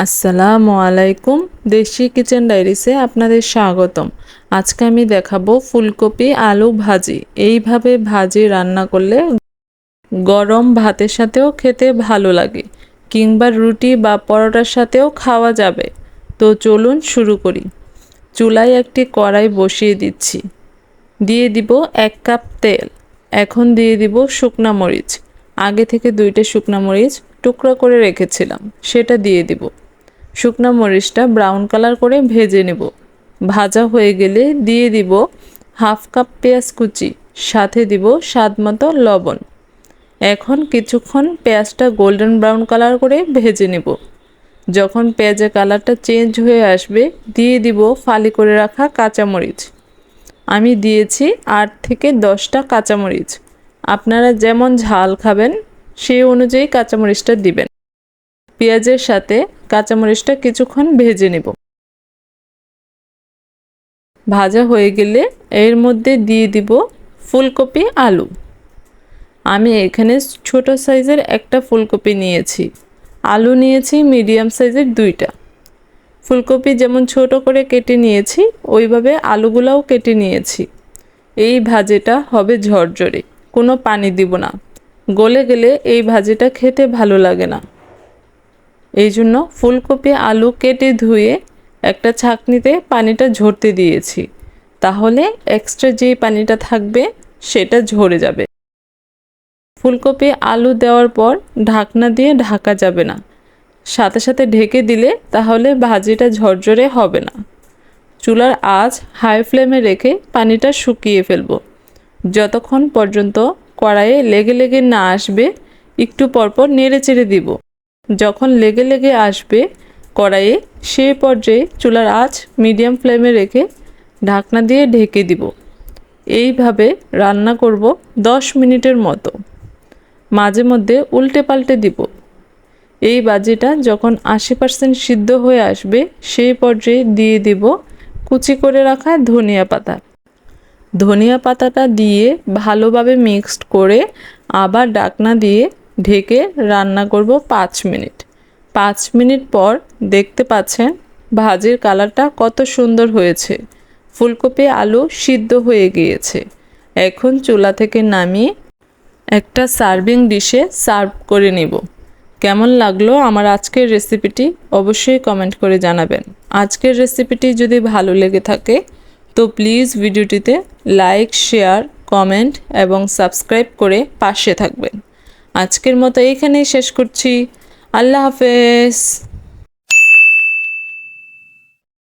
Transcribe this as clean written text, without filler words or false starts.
আসসালামু আলাইকুম। দেশি কিচেন ডায়েরিসে আপনাদের স্বাগতম। আজকে আমি দেখাবো ফুলকপি আলু ভাজি। এইভাবে ভাজি রান্না করলে গরম ভাতের সাথেও খেতে ভালো লাগে, কিংবা রুটি বা পরোটার সাথেও খাওয়া যাবে। তো চলুন শুরু করি। চুলায় একটি কড়াই বসিয়ে দিচ্ছি। দিয়ে দিব 1 কাপ তেল। এখন দিয়ে দিব শুকনা মরিচ। আগে থেকে 2টা শুকনা মরিচ টুকরো করে রেখেছিলাম, সেটা দিয়ে দিব। শুকনা মরিচটা ব্রাউন কালার করে ভেজে নেব। ভাজা হয়ে গেলে দিয়ে দিব 1/2 কাপ পেঁয়াজ কুচি, সাথে দিব স্বাদমতো লবণ। এখন কিছুক্ষণ পেঁয়াজটা গোল্ডেন ব্রাউন কালার করে ভেজে নেব। যখন পেঁয়াজের কালারটা চেঞ্জ হয়ে আসবে, দিয়ে দিব ফালি করে রাখা কাঁচামরিচ। আমি দিয়েছি 8 থেকে 10টা কাঁচামরিচ। আপনারা যেমন ঝাল খাবেন সেই অনুযায়ী কাঁচামরিচটা দিবেন। পেঁয়াজের সাথে কাঁচামরিচটা কিছুক্ষণ ভেজে নেব। ভাজা হয়ে গেলে এর মধ্যে দিয়ে দিব ফুলকপি আলু। আমি এখানে ছোট সাইজের একটা ফুলকপি নিয়েছি, আলু নিয়েছি মিডিয়াম সাইজের 2টা। ফুলকপি যেমন ছোট করে কেটে নিয়েছি, ওইভাবে আলুগুলাও কেটে নিয়েছি। এই ভাজিটা হবে ঝরঝরে, কোনো পানি দিব না। গলে গেলে এই ভাজিটা খেতে ভালো লাগে না। এই জন্য ফুলকপি আলু কেটে ধুয়ে একটা ছাঁকনিতে পানিটা ঝরতে দিয়েছি, তাহলে এক্সট্রা যেই পানিটা থাকবে সেটা ঝরে যাবে। ফুলকপি আলু দেওয়ার পর ঢাকনা দিয়ে ঢাকা যাবে না, সাথে সাথে ঢেকে দিলে তাহলে ভাজিটা ঝরঝরে হবে না। চুলার আঁচ হাই ফ্লেমে রেখে পানিটা শুকিয়ে ফেলবো। যতক্ষণ পর্যন্ত কড়াইয়ে লেগে লেগে না আসবে, একটু পরপর নেড়ে চেড়ে দিব। যখন লেগে লেগে আসবে কড়াইয়ে, সেই পর্যায়ে চুলার আঁচ মিডিয়াম ফ্লেমে রেখে ঢাকনা দিয়ে ঢেকে দিব। এইভাবে রান্না করব 10 মিনিটের মতো। মাঝে মধ্যে উল্টে পাল্টে দিব। এই ভাজিটা যখন 80% সিদ্ধ হয়ে আসবে, সেই পর্যায়ে দিয়ে দিব কুচি করে রাখা ধনিয়া পাতা। ধনিয়া পাতাটা দিয়ে ভালোভাবে মিক্সড করে আবার ঢাকনা দিয়ে ঢেকে রান্না করব 5 মিনিট। 5 মিনিট পর দেখতে পাচ্ছেন ভাজির কালারটা কত সুন্দর হয়েছে। ফুলকপি আলু সিদ্ধ হয়ে গিয়েছে। এখন চুলা থেকে নামিয়ে একটা সার্ভিং ডিশে সার্ভ করে নিব। কেমন লাগলো আমার আজকের রেসিপিটি অবশ্যই কমেন্ট করে জানাবেন। আজকের রেসিপিটি যদি ভালো লেগে থাকে তো প্লিজ ভিডিওটিতে লাইক, শেয়ার, কমেন্ট এবং সাবস্ক্রাইব করে পাশে থাকবেন। আজকের মতো এইখানেই শেষ করছি। আল্লাহ হাফেজ।